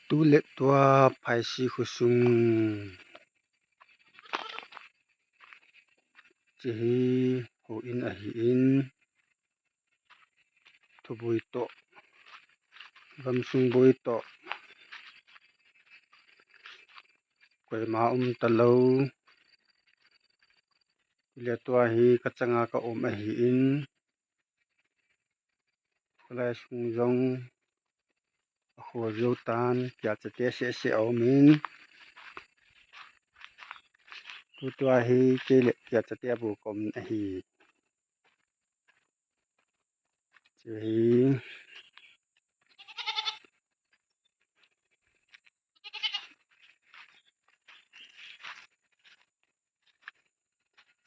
tu lệ tua phải si khu sung chỉ hồ in ở in thu bùi to gam sung bùi to quay má ta lâu lệ tua hi kachanga ka ở in lại sung rong hồ dâu tan kia chete sẽ min tu tua hi ke lệ kia chete bu kom hi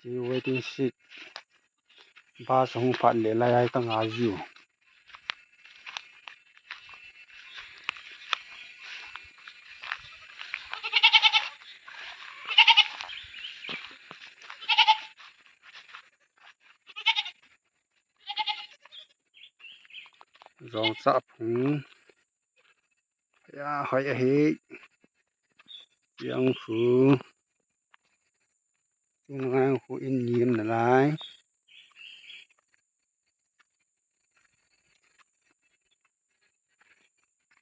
chỉ waiting sheet ba song phát lệ lại ai tăng ngã diu rong sa phung ya hỏi hi yang phu chung ngang khu in nhím là lại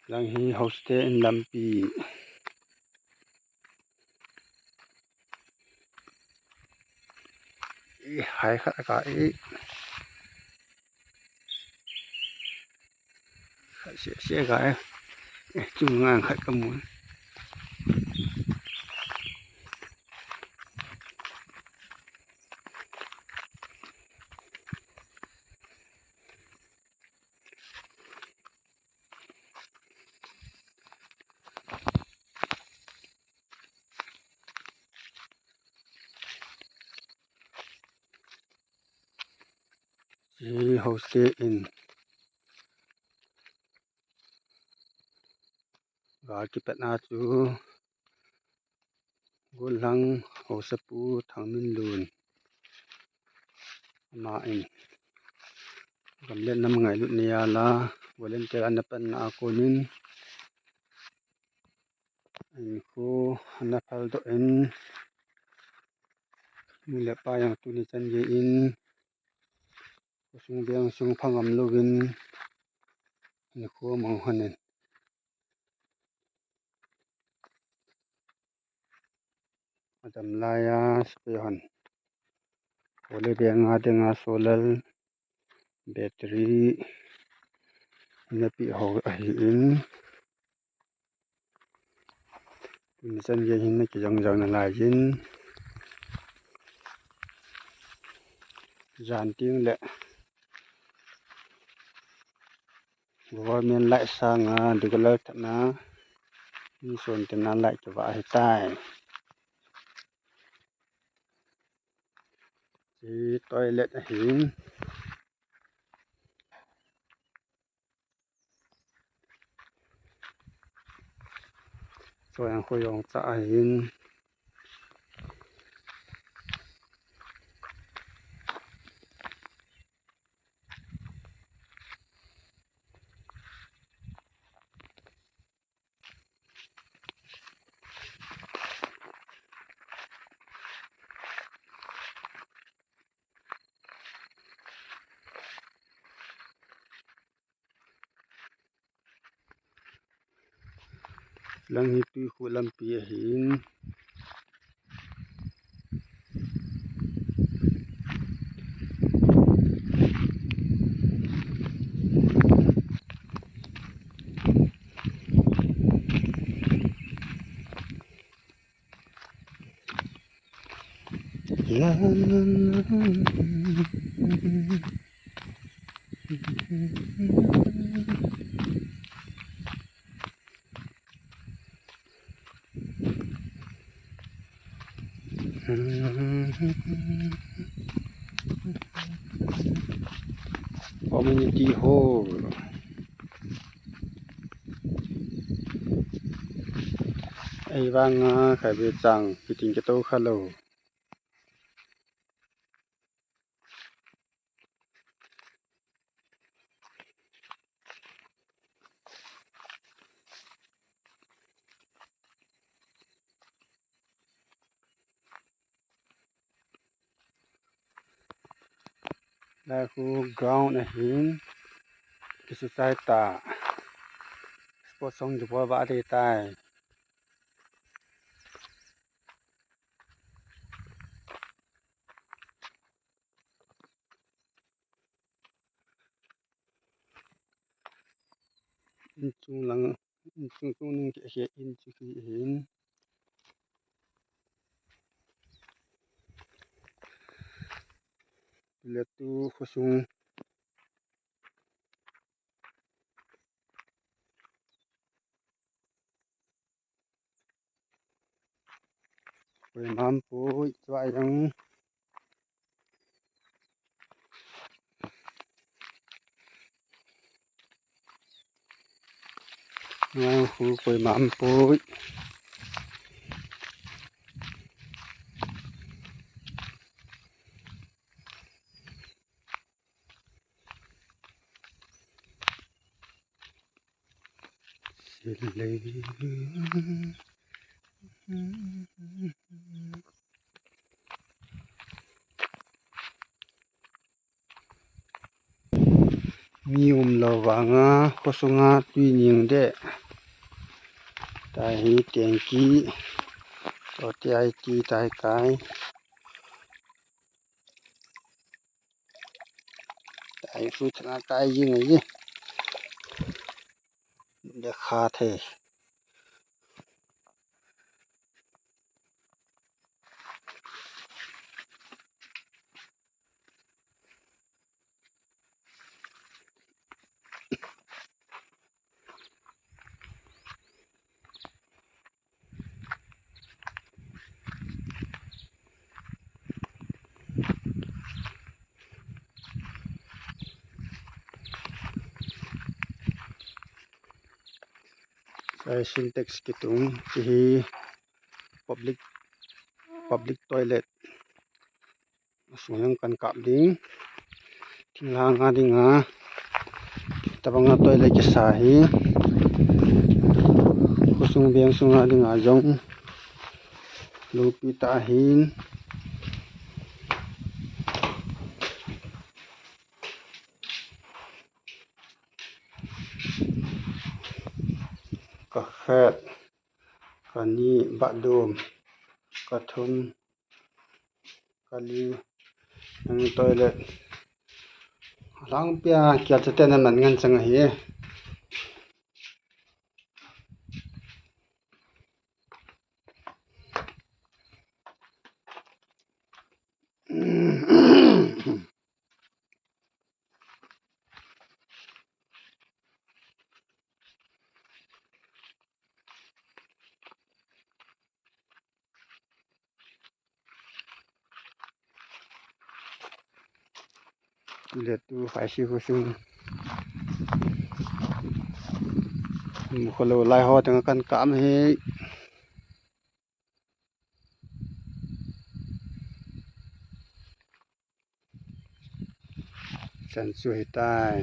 lang hi hostel in lampi hai khát cả sẽ cái chung ngang khát cái muốn chỉ hostel in và cái bên nào chú gulang hồ sơ pu thằng min lùn mà in cầm lên 5 ngày lúc này là volunteer anh pen à cô min anh cô anh phal do in mi le pa yang tu ni chan ye in sung biang sung phangam lovin anh cô mong hanen adam laya spehan ole biang adeng solar battery na pi ho hi in ni chan ye hin na ki jang jang na lai jin jan ting le government lại sang declare na ni son ten na lại cho va tai chỉ toilet hin rồi anh khôi ông xã hin lang hi tui khu lam pi hin la community hall ai vang khai về chang meeting cái tô khá lâu lai khu ground a hin exercise ta sport song ju bo ba de tai in chung lang in chung ning ke he in chu hi hin le tu khosung pui mam pui chwa yang ngang khu pui mam pui le mi lo wanga khosunga tui ning de tai hi tengki to ti ai ti tai kai tai fu thna tai yi ngai yi de kha the sai syntax ki tung chi hi public toilet sung kan kap ding thinglang nga dinga tabanga toilet ki sa hi khosung beng sunga dinga jong lupi ta hin ka khet kani badum kathum kali ang toilet lang pia kya chaten man ngan chang hi le tu phải si khosung kholo lai ho tang kan kam hi chan chu hi tai